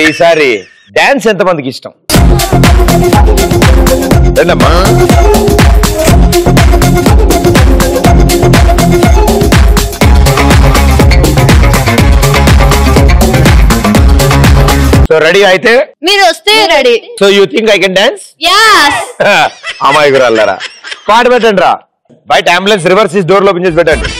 ఈసారి డాన్స్ ఎంతమందికి ఇష్టం? రండమ్మా. సో రెడీ అయితే మీరు వస్తే ready. So you think I can dance? yes అమాయకురాలరా పాట పెట్టండి రా. బయట అంబులెన్స్ రివర్స్ తీసి డోర్ ఓపెన్ చేసి పెట్టండి.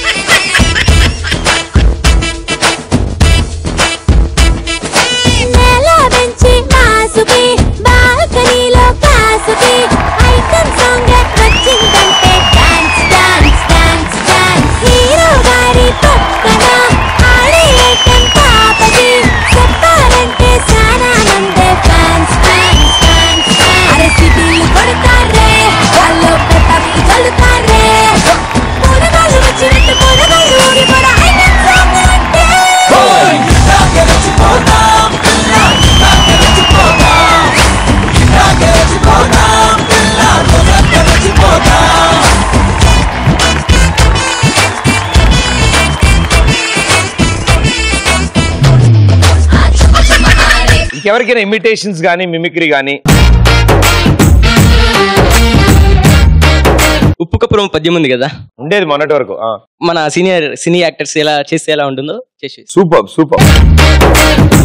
ఎవరికైనా ఇమిటేషన్స్ గానీ మిమిక్రీ గానీ? ఉప్పు కప్పురం పద్యం ఉంది కదా, ఉండేది మొన్నటి వరకు. మన సినీ యాక్టర్స్ ఎలా చేస్తే ఎలా ఉంటుందో చేసి. Super super.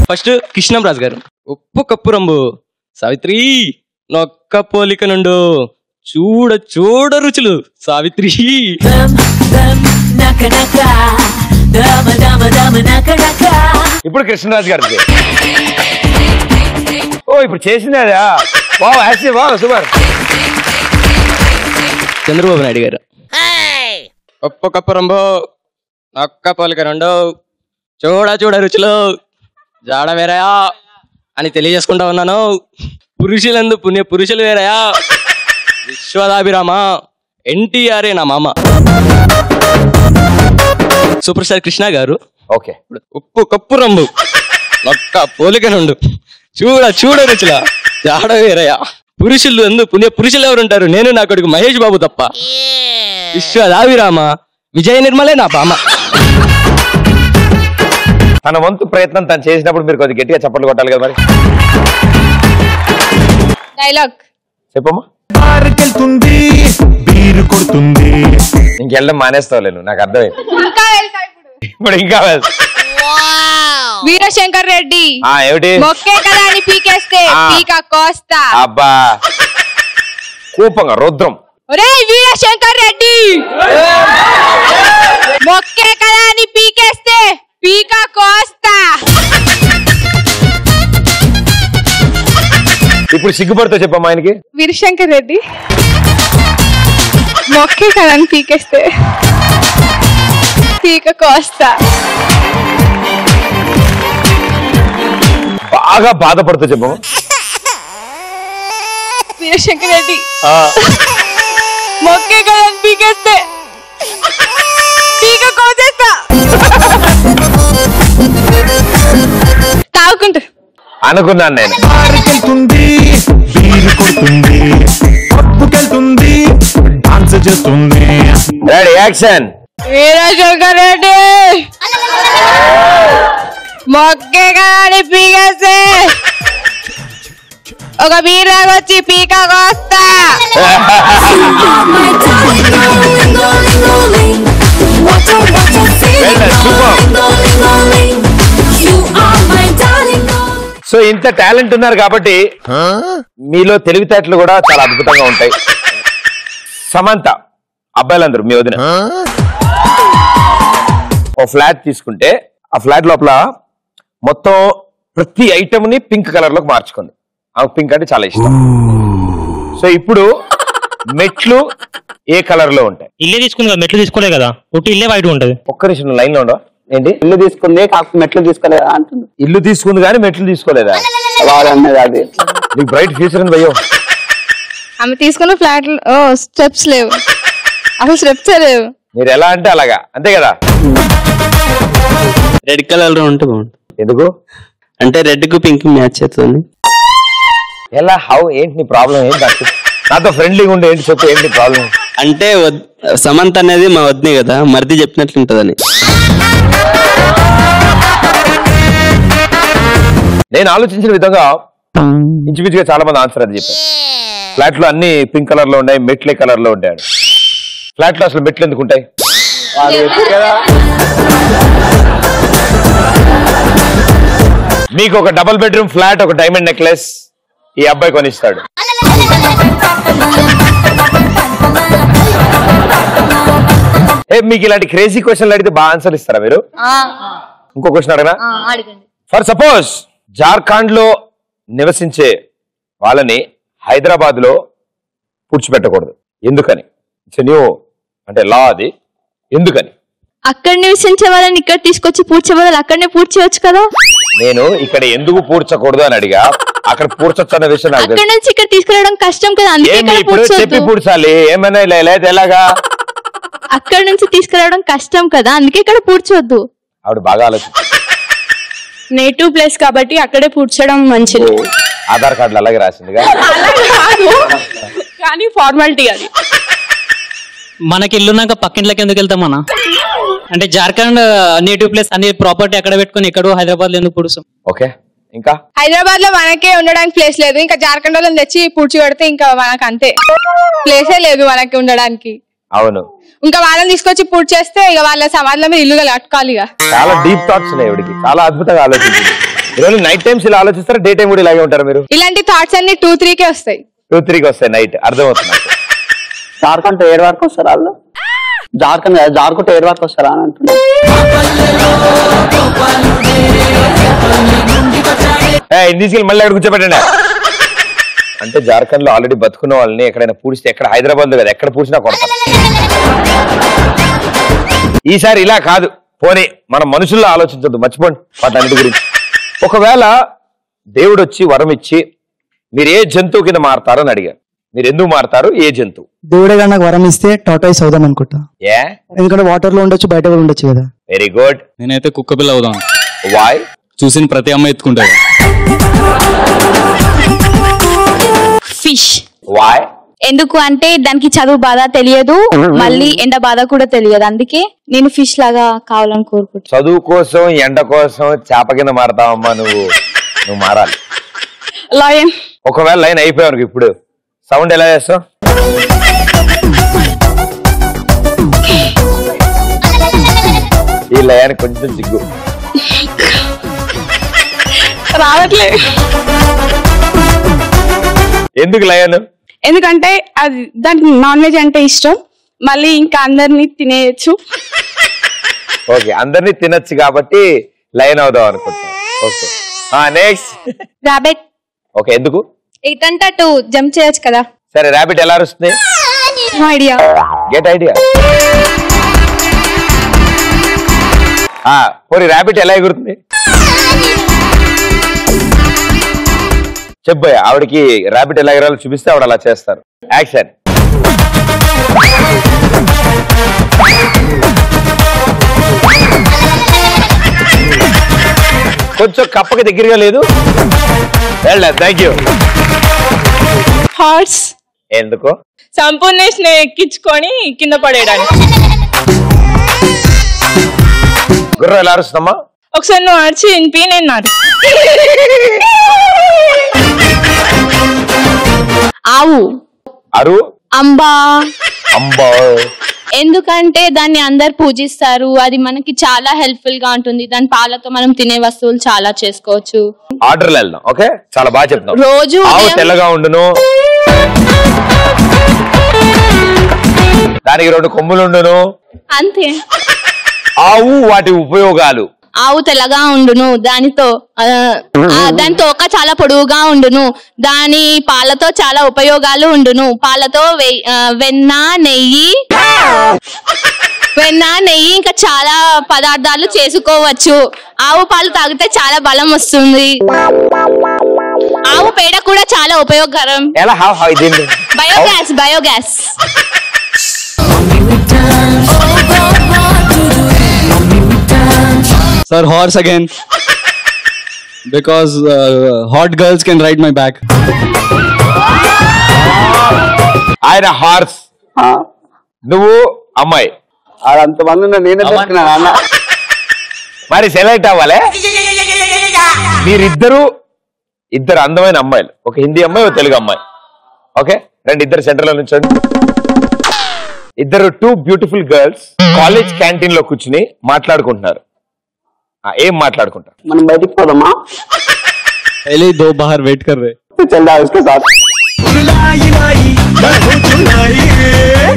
ఫస్ట్ కృష్ణంరాజు గారు. ఉప్పు కప్పురంబు సావిత్రి నొక్క పోలిక నుండు చూడ చూడ రుచులు సావిత్రి. ఇప్పుడు కృష్ణరాజు గారు. ఓ ఇప్పుడు చేసింది అదా? సూపర్. చంద్రబాబు నాయుడు గారు. ఉప్పు కప్పురంబు నొక్క పోలిక నుండు చూడ చూడ రుచులు జాడ వేరయా అని తెలియజేసుకుంటా ఉన్నాను. పురుషులందు పుణ్య పురుషులు వేరయా విశ్వదాభిరామ ఎన్టీఆర్ నా మామ. సూపర్ స్టార్ కృష్ణ గారు. ఓకే. ఉప్పు కప్పురంబు నొక్క పోలిక నుండు చూడ చూడ రుచుల జాడ వేరయా పురుషులు అందు పుణ్య పురుషులు ఎవరుంటారు? నేను నా కొడుకు మహేష్ బాబు తప్ప. విశ్వదాభిరామ విజయ నిర్మలే నా బామ. తన వంతు ప్రయత్నం తను చేసినప్పుడు మీరు కొద్దిగా గట్టిగా చప్పట్లు కొట్టాలి కదా మరి. డైలాగ్ చెప్పమ్మా. ఇంకెళ్ళడం మానేస్తావులేను, నాకు అర్థమైంది. ఇప్పుడు ఇంకా వీరశంకర్ రెడ్డి. ఏమిటి? మొక్కే కదా అని పీకేస్తే పీక కోస్తా. అబ్బా కోపంగా రుద్రం. ఒరే వీరశంకర్ రెడ్డి, మొక్కే కదా అని పీకేస్తే పీక కోస్తా. ఇప్పుడు సిగ్గుపడుతూ చెప్పమ్మా ఆయనకి. వీరశంకర్ రెడ్డి, మొక్కే కదా అని పీకేస్తే పీక కోస్తా. బాగా బాధపడుతూ చెప్పమ్మా. వీరశంకర్ రెడ్డి, మొక్కే కదా అని పీకేస్తే పీక కోసేస్తా. తాగుకుంటా అనుకున్నాను నేను. Ready action. వీరశంకర్ రెడ్డి, మొక్కే కదా అని పీకేస్తే ఒక బీరాగొచ్చి పీక కోస్తా. సో ఇంత టాలెంట్ ఉన్నారు కాబట్టి మీలో తెలివితేటలు కూడా చాలా అద్భుతంగా ఉంటాయి. సమంత అబ్బాయిలందరూ మీ వదిన ఓ ఫ్లాట్ తీసుకుంటే ఆ ఫ్లాట్ లోపల మొత్తం ప్రతి ఐటమ్ ని పింక్ కలర్ లోకి మార్చుకుంది. ఆమెకు పింక్ అంటే చాలా ఇష్టం. సో ఇప్పుడు మెట్లు ఏ కలర్ లో ఉంటాయి? ఇల్లే తీసుకుంది కదా, మెట్లు తీసుకోలే కదా, ఒకటి ఇల్లే వైట్ ఉంటది. ఒక్క నిమిషం లైన్ లో ఉండవు. ఏంటి? ఇల్లు తీసుకుంది కాకపోతే మెట్లు తీసుకోలేదా అంటుంది. ఇల్లు తీసుకుంది కానీ మెట్లు తీసుకోలేదా? వాడన్నది అది. నీకు బ్రైట్ ఫ్యూచర్ ఉంది భయ్యో. ఆమె తీసుకున్న ఫ్లాట్ స్టెప్స్ లేవు, అసలు స్టెప్స్ లేవు. మీరు ఎలా అంటే అలాగా, అంతే కదా. రెడ్ కలర్ లో ఉంటే బాగుంటుంది. ఎందుకు అంటే రెడ్ కు పింక్ మ్యాచ్ అవుతుంది. ఎలా? హౌ? ఏంటి నీ ప్రాబ్లం? ఏంటి? నాతో ఫ్రెండ్లీగా ఉండే ఏంటి చెప్పు, ఏంటి ప్రాబ్లం? అంటే సమంత అనేది మా వద్దే కదా, మరిది చెప్పినట్లు ఉంటదని. నేను ఆలోచించిన విధంగా ఇంచుమించుగా చాలా మంది ఆన్సర్ అది చెప్పారు. ఫ్లాట్ లో అన్ని పింక్ కలర్ లో ఉన్నాయి, మెట్లే కలర్ లో ఉంటాడు. ఫ్లాట్ లో అసలు మెట్లు ఎందుకు ఉంటాయి? మీకు ఒక డబుల్ బెడ్రూమ్ ఫ్లాట్, ఒక డైమండ్ నెక్లెస్ ఈ అబ్బాయి కొనిస్తాడు. మీకు ఇలాంటి క్రేజీ క్వశ్చన్లు అడిగితే బాగా ఆన్సర్ ఇస్తారా మీరు? ఇంకో క్వశ్చన్ అడగనా? ఫర్ సపోజ్ జార్ఖండ్ లో నివసించే వాళ్ళని హైదరాబాద్ లో పూడ్చిపెట్టకూడదు, ఎందుకని? ఇట్స్ న్యూ అంటే లా అది, ఎందుకని? అక్కడ నివసించే వాళ్ళని ఇక్కడ తీసుకొచ్చి పూడ్చే వాళ్ళు అక్కడనే పూడ్చేయచ్చు కదా. నేను ఇక్కడ ఎందుకు పూడ్చకూడదు అని అడిగా, అక్కడ పూడ్చొచ్చు అన్న విషయం నాకు అక్కడ నుంచి ఇక్కడ తీసుకురావడం కష్టం కదా, అందుకే చెప్పి పూడ్చాలి. ఏమైనా లేదా ఎలాగా? అక్కడ నుంచి తీసుకురావడం కష్టం కదా, అందుకే ఇక్కడ పూడ్చొద్దు. ఆవిడ బాగా ఆలోచించారు. నేటివ్ ప్లేస్ కాబట్టి అక్కడే పూడ్చడం మంచిది. ఆధార్ కార్డులు అలాగే రాసిందిగా, కానీ ఫార్మాలిటీ అది. మనకి ఇల్లున్నాక పక్కింట్లోకి ఎందుకు వెళ్తామన్నా? అంటే జార్ఖండ్ నేటివ్ ప్లేస్ అన్ని ప్రాపర్టీ అక్కడ పెట్టుకుని ఇక్కడ హైదరాబాద్ లో ఎందుకు పూడుస్తాం? ఓకే, ఇంకా హైదరాబాద్ లో మనకే ఉండడానికి ప్లేస్ లేదు, ఇంకా జార్ఖండ్ లో తెచ్చి పూడ్చి పెడితే ఇంకా మనకు అంతే ప్లేసే లేదు మనకి ఉండడానికి. అవును, ఇంకా వాళ్ళని తీసుకొచ్చి పూర్తి చేస్తే ఇక వాళ్ళ సమాధిలో మీద ఇల్లుగా కట్టుకోవాలి. చాలా డీప్ థాట్స్ ఉన్నాయి ఇవిడికి, చాలా అద్భుతంగా ఆలోచించింది. ఈరోజు నైట్ టైమ్స్ ఇలా ఆలోచిస్తారా, డే టైం కూడా ఇలాగే ఉంటారు మీరు? ఇలాంటి థాట్స్ అన్ని 2-3కే వస్తాయి. 2-3కి వస్తాయి నైట్, అర్థమవుతుంది. జార్ఖండ్ ఏడు వరకు వస్తారా వాళ్ళు? జార్ఖండ్ ఏడు వరకు వస్తారా అని అంటున్నారు. తీసుకెళ్ళి మళ్ళీ అక్కడ కూర్చోబెట్టండి. అంటే జార్ఖండ్ లో ఆల్రెడీ బతుకున్న వాళ్ళని ఎక్కడైనా పూడిస్తే, ఎక్కడ హైదరాబాద్ లో కదా ఎక్కడ పూడ్చినా కొడతాం. ఈసారి ఇలా కాదు, పోనీ మనం మనుషుల్లో ఆలోచించద్దు, మర్చిపోండి వాటన్నిటి గురించి. ఒకవేళ దేవుడు వచ్చి వరం ఇచ్చి మీరు ఏ జంతువు కింద మారతారు అని అడిగారు, మీరు ఎందుకు మారతారు? ఏ జంతువు? దేవుడే కానీ నాకు వరం ఇస్తే టాటాయిస్ అవుదాం అనుకుంటా. ఏ? ఎందుకంటే వాటర్ లో ఉండొచ్చు, బయట కూడా ఉండొచ్చు కదా. Very good. నేనైతే కుక్క పిల్ల అవుదాం. వాయ్? చూసిన ప్రతి అమ్మాయి ఎత్తుకుంటారు. ఫిష్. వాయ్? ఎందుకు అంటే దానికి చదువు బాధ తెలియదు, మళ్ళీ ఎండ బాధ కూడా తెలియదు, అందుకే నేను ఫిష్ లాగా కావాలని కోరుకుంటున్నా. చదువు కోసం ఎండ కోసం చేప కింద మారతావమ్మా నువ్వు మారాలి. లయన్. ఒకవేళ లైన్ అయిపోయావు ఇప్పుడు సౌండ్ ఎలా చేస్తావు? ఈ లయాన్ని కొంచెం జిగ్గు రావట్లే. ఎందుకు లయన్? ఎందుకంటే అది దానికి నాన్ వెజ్ అంటే ఇష్టం, మళ్ళీ ఇంకా అందరినీ తినేయచ్చు. ఓకే, అందరినీ తినొచ్చు కాబట్టి లయన్ అవుదాం అనుకుంటా. Okay, next. రాబిట్. ఓకే, ఎందుకు? ఎటంటే అటు జంప్ చేయొచ్చు కదా. సరే, రాబిట్ ఎలా అరుస్తుంది? ఐడియా. Get idea. పోనీ రాబిట్ ఎలా ఎగురుతుంది చెప్పబోయా. ఆవిడకి రాబిట్ ఎలా ఎగరాలో చూపిస్తే ఆవిడ అలా చేస్తారు. యాక్షన్. కొంచెం కప్పకి దగ్గరగా లేదు. Thank you. హార్స్. ఎందుకు? సంపూర్ణేష్ ని ఎక్కించుకొని కింద పడేయడానికి. గుర్రం ఎలా అరుస్తుందమ్మా? ఒకసారి నువ్వు అరిచి వినిపి, నేను ఆవు. అరు. అంబా. అంబా. ఎందుకంటే దాన్ని అందరు పూజిస్తారు, అది మనకి చాలా హెల్ప్ఫుల్ గా ఉంటుంది, దాని పాలతో మనం తినే వస్తువులు చాలా చేసుకోవచ్చు. ఆర్డర్లో వెళ్దాం. ఓకే, చాలా బాగా చెప్తాం. రోజు ఆవు తెల్లగా ఉండును, దానికి 2 కొమ్ములు ఉండును, అంతే. ఆవు వాటి ఉపయోగాలు. ఆవు తెల్లగా ఉండును, దాని తోక చాలా పొడవుగా ఉండును, దాని పాలతో చాలా ఉపయోగాలు ఉండును, పాలతో వెన్న నెయ్యి ఇంకా చాలా పదార్థాలు చేసుకోవచ్చు. ఆవు పాలు తాగితే చాలా బలం వస్తుంది. ఆవు పేడ కూడా చాలా ఉపయోగకరం. Biogas. Sir, horse again. Because hot girls can ride my back. ఆయన హార్స్, నువ్వు అమ్మాయి. అంతమంది నేనే దొరికినా అన్న. మరి సెలెక్ట్ అవ్వాలి. మీరిద్దరు ఇద్దరు అందమైన అమ్మాయిలు, ఒక హిందీ అమ్మాయి ఒక తెలుగు అమ్మాయి. ఓకే రండి, ఇద్దరు సెంటర్ లో నుంచండి. ఇద్దరు 2 బ్యూటిఫుల్ గర్ల్స్ కాలేజ్ క్యాంటీన్ లో కూర్చుని మాట్లాడుకుంటున్నారు. ఏం మాట్లాడుకుంటారు? మనం బయటికి పోదామా? पहले 2 बाहर वेट कर रहे. చల్ उसके साथ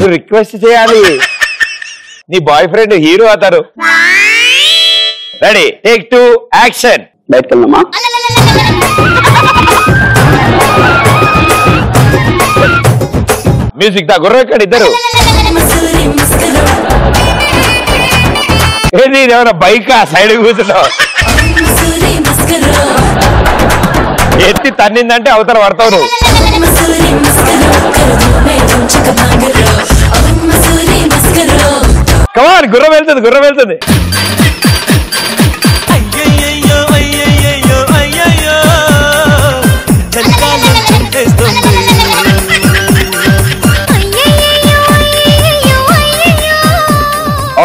నువ్వు రిక్వెస్ట్ చేయాలి, నీ బాయ్ ఫ్రెండ్ హీరో అవుతారు. Ready, take 2 action. బయటకు వెళ్దామా? మ్యూజిక్ దా గుర్ర ఎక్కడ ఇద్దరు. ఏది ఏమైనా బైక్ సైడ్ కూర్చున్నావు, ఎత్తి తన్నిందంటే అవతల పడతావు నువ్వు. కమాన్, గుర్రం వెళ్తుంది, గుర్రం వెళ్తుంది.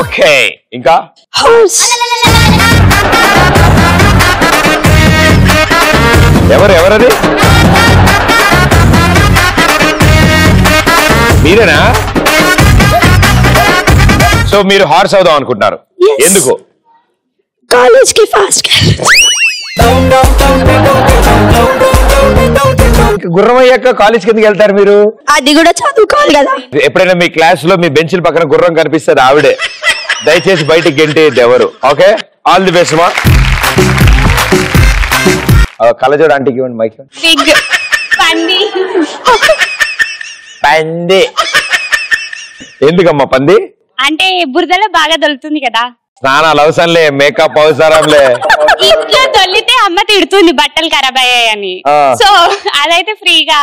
ఓకే, ఇంకా ఎవరది? మీరేనా? సో మీరు హార్స్ అవుదాం అనుకుంటున్నారు, ఎందుకు? కాలేజ్ కి ఫాస్ట్ గుర్రం అయ్యాక కాలేజ్ కిందకి వెళ్తారు మీరు? అది కూడా చదువుకోవాలి కదా. ఎప్పుడైనా మీ క్లాస్ లో మీ బెంచ్ల పక్కన గుర్రం కనిపిస్తుంది, ఆవిడే. దయచేసి బయటికి గెంటేది ఎవరు. ఓకే, ఆల్ ది బెస్ట్ మా. కలజోడు ఆంటీకి ఇవ్వండి మైక్. పంది ఎందుకమ్మా పంది? అంటే బురదలో బాగా దొరుకుతుంది కదా. స్నానాలు అవసరంలే, మేకప్ అవసరంలే. ఇంట్లో దొల్లితే అమ్మ తిడుతుంది బట్టలు ఖరాబ్ అయ్యాయని. సో అదైతే ఫ్రీగా.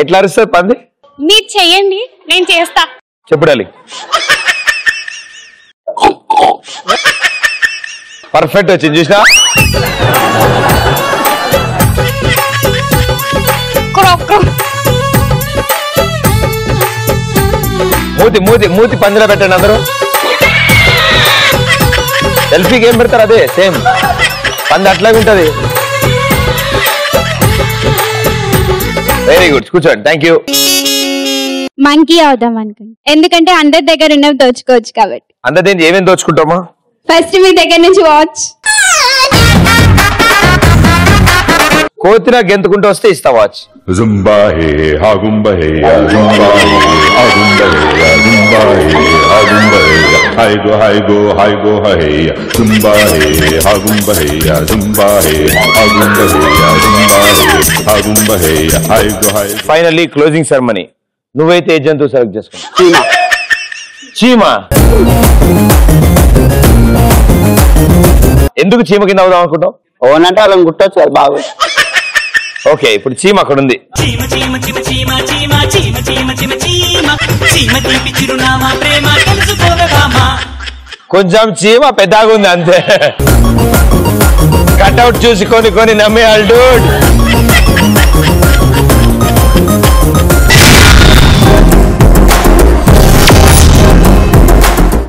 ఎట్లా అరుస్తుంది పంది? మీరు చెయ్యండి, నేను చేస్తా. చెప్పుడాలి. పర్ఫెక్ట్ వచ్చింది, చూసినా? మూతి మూతి మూతి పందిలో పెట్టండి అందరూ. సెల్ఫీకి ఏం పెడతారు? అదే సేమ్ పంది అట్లాగే ఉంటది. వెరీ గుడ్, కూర్చోండి. Thank you. మంకీ అవుదాం అనుకుంది, ఎందుకంటే అందరి దగ్గర ఉన్నవి దోచుకోవచ్చు కాబట్టి. అందరి ఏమేమి దోచుకుంటామా? ఫస్ట్ మీ దగ్గర నుంచి వాచ్. కోతినా గెంతుకుంటూ వస్తే ఇస్తా watch. Zumba hey, hagumba hey, zumba hey, hagumba hey, zumba hey, hagumba hey, hi go hey, zumba hey, hagumba hey, zumba hey, hagumba hey, hagumba hey, hi go. Finally closing ceremony. నువ్వైతే ఏ జంతువు select చేసుకున్నావు? చీమ. ఎందుకు చీమ కింద అవుదాం అనుకుంటావు? ఓనంటే వాళ్ళని గుట్టొచ్చు కదా బాగా. ఓకే, ఇప్పుడు చీమ అక్కడ ఉంది. కొంచెం చీమ పెద్దగా ఉంది అంతే. కట్అవుట్ చూసి కొని నమ్మేయాలి డూడ్.